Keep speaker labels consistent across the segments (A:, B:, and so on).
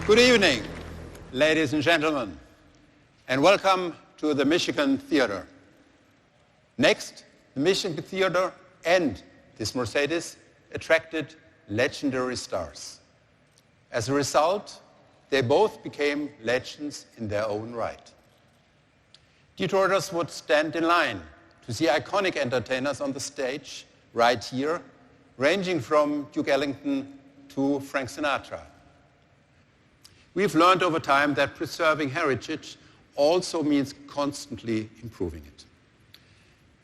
A: Good evening, ladies and gentlemen, and welcome to the Michigan Theater. Next, the Michigan Theater and this Mercedes attracted legendary stars. As a result, they both became legends in their own right. Detroiters would stand in line to see iconic entertainers on the stage right here, ranging from Duke Ellington to Frank Sinatra. We've learned over time that preserving heritage also means constantly improving it.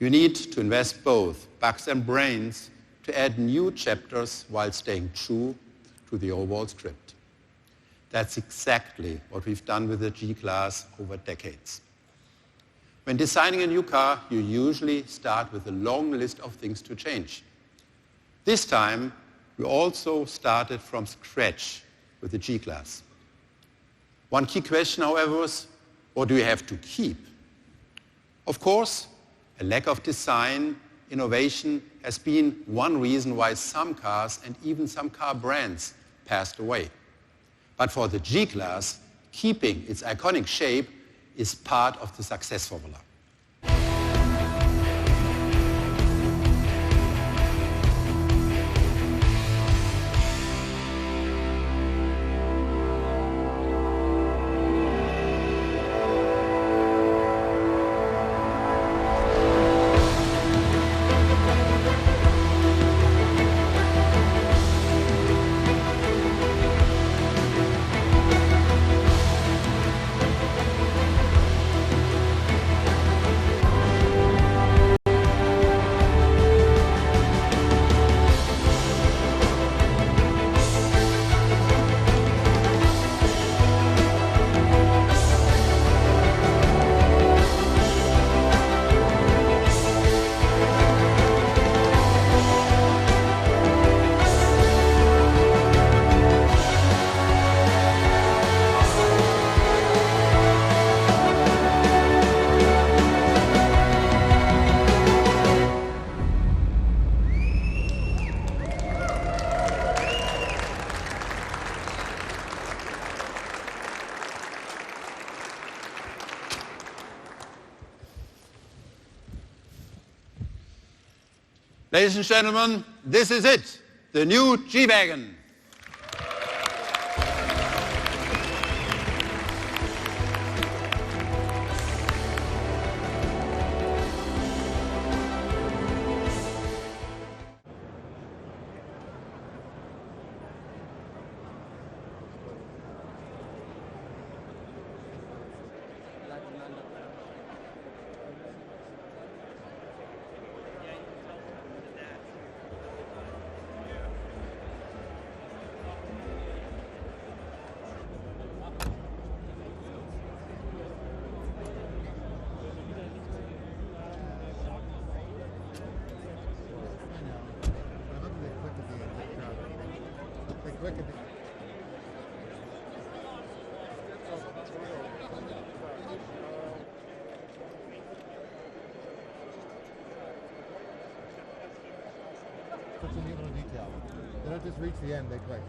A: You need to invest both bucks and brains to add new chapters while staying true to the overall script. That's exactly what we've done with the G-Class over decades. When designing a new car, you usually start with a long list of things to change. This time, we also started from scratch with the G-Class. One key question, however, was, what do we have to keep? Of course, a lack of design innovation has been one reason why some cars and even some car brands passed away. But for the G-Class, keeping its iconic shape is part of the success formula. Ladies and gentlemen, this is it, the new G-Wagen.
B: Such a neat little detail. They don't just reach the end, they click.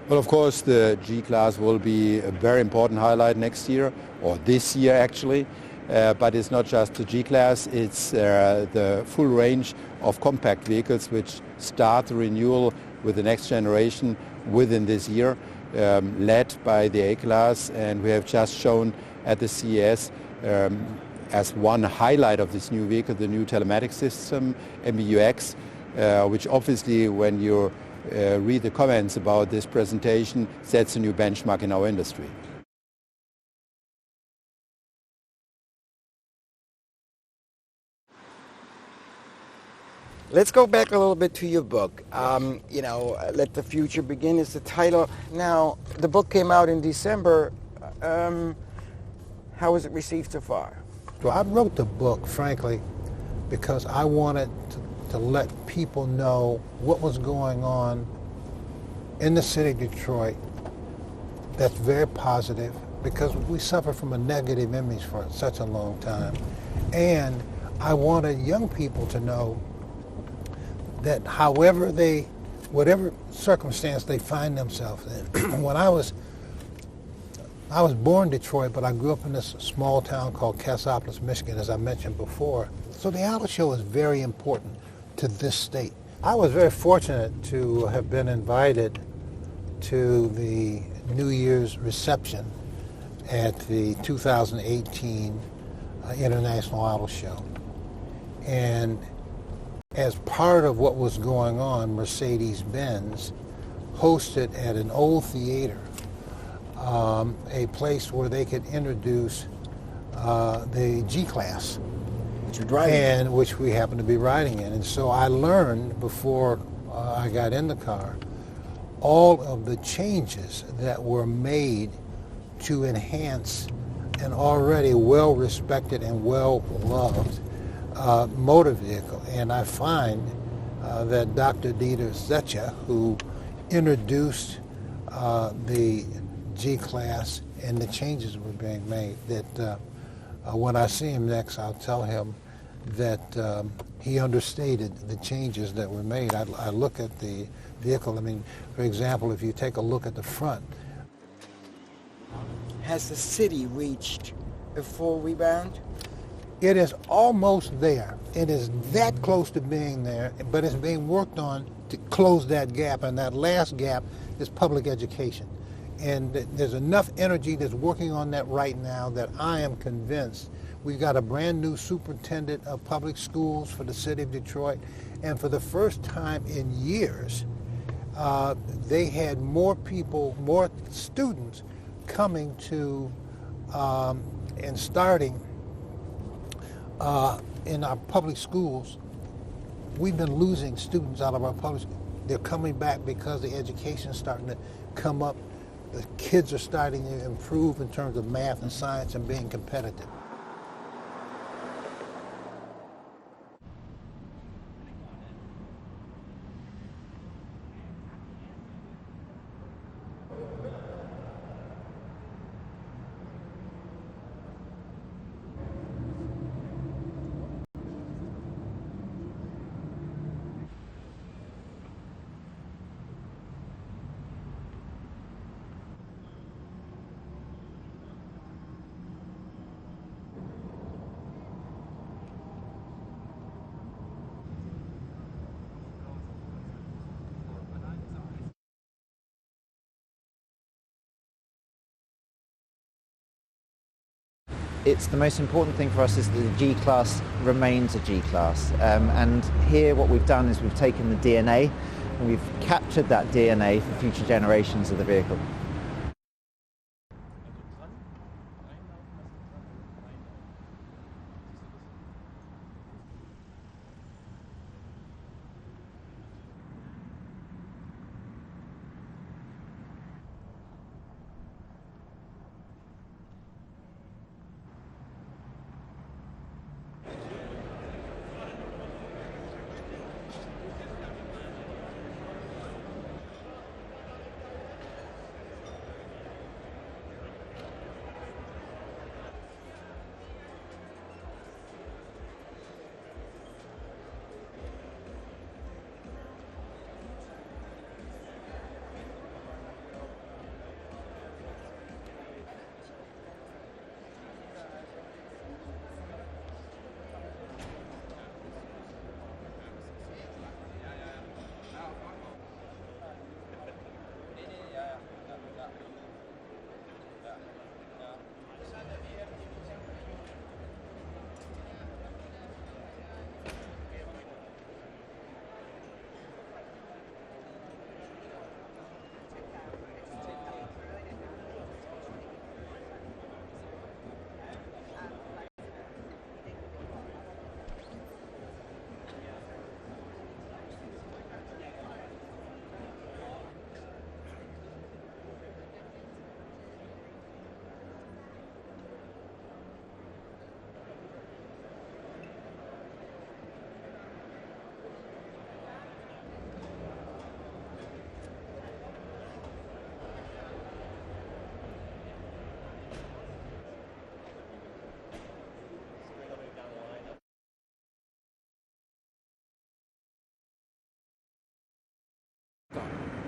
C: Well, of course, the G-Class will be a very important highlight next year, or this year actually. But it's not just the G-Class, it's the full range of compact vehicles which start the renewal with the next generation within this year, led by the A-Class. And we have just shown at the CLS as one highlight of this new vehicle, the new telematics system, MBUX, which obviously when you read the comments about this presentation, sets a new benchmark in our industry.
D: Let's go back a little bit to your book. Let the Future Begin is the title. Now, the book came out in December. How was it received so far?
B: So I wrote the book, frankly, because I wanted to let people know what was going on in the city of Detroit that's very positive, because we suffer from a negative image for such a long time. And I wanted young people to know that whatever circumstance they find themselves in. When I was born in Detroit, but I grew up in this small town called Cassopolis, Michigan, as I mentioned before. So the auto show is very important to this state. I was very fortunate to have been invited to the New Year's reception at the 2018 International Auto Show. And as part of what was going on, Mercedes-Benz hosted at an old theater a place where they could introduce the G-Class, which we happened to be riding in. And so I learned before I got in the car all of the changes that were made to enhance an already well-respected and well-loved motor vehicle. And I find that Dr. Dieter Zetsche, who introduced the G-Class and the changes were being made, that when I see him next, I'll tell him that he understated the changes that were made. I look at the vehicle. I mean, for example, if you take a look at the front.
D: Has the city reached a full rebound?
B: It is almost there. It is that close to being there, but it's being worked on to close that gap, and that last gap is public education. And there's enough energy that's working on that right now that I am convinced. We've got a brand new superintendent of public schools for the city of Detroit, and for the first time in years, they had more people, more students coming to and starting in our public schools. We've been losing students out of our public schools. They're coming back because the education is starting to come up. The kids are starting to improve in terms of math and science and being competitive.
E: It's the most important thing for us is that the G-Class remains a G-Class. And here what we've done is we've taken the DNA and we've captured that DNA for future generations of the vehicle.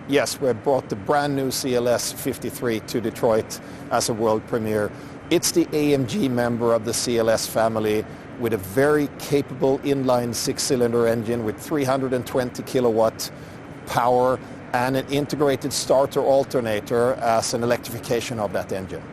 F: Yes, we brought the brand new CLS 53 to Detroit as a world premiere. It's the AMG member of the CLS family with a very capable inline six-cylinder engine with 320 kilowatt power and an integrated starter alternator as an electrification of that engine.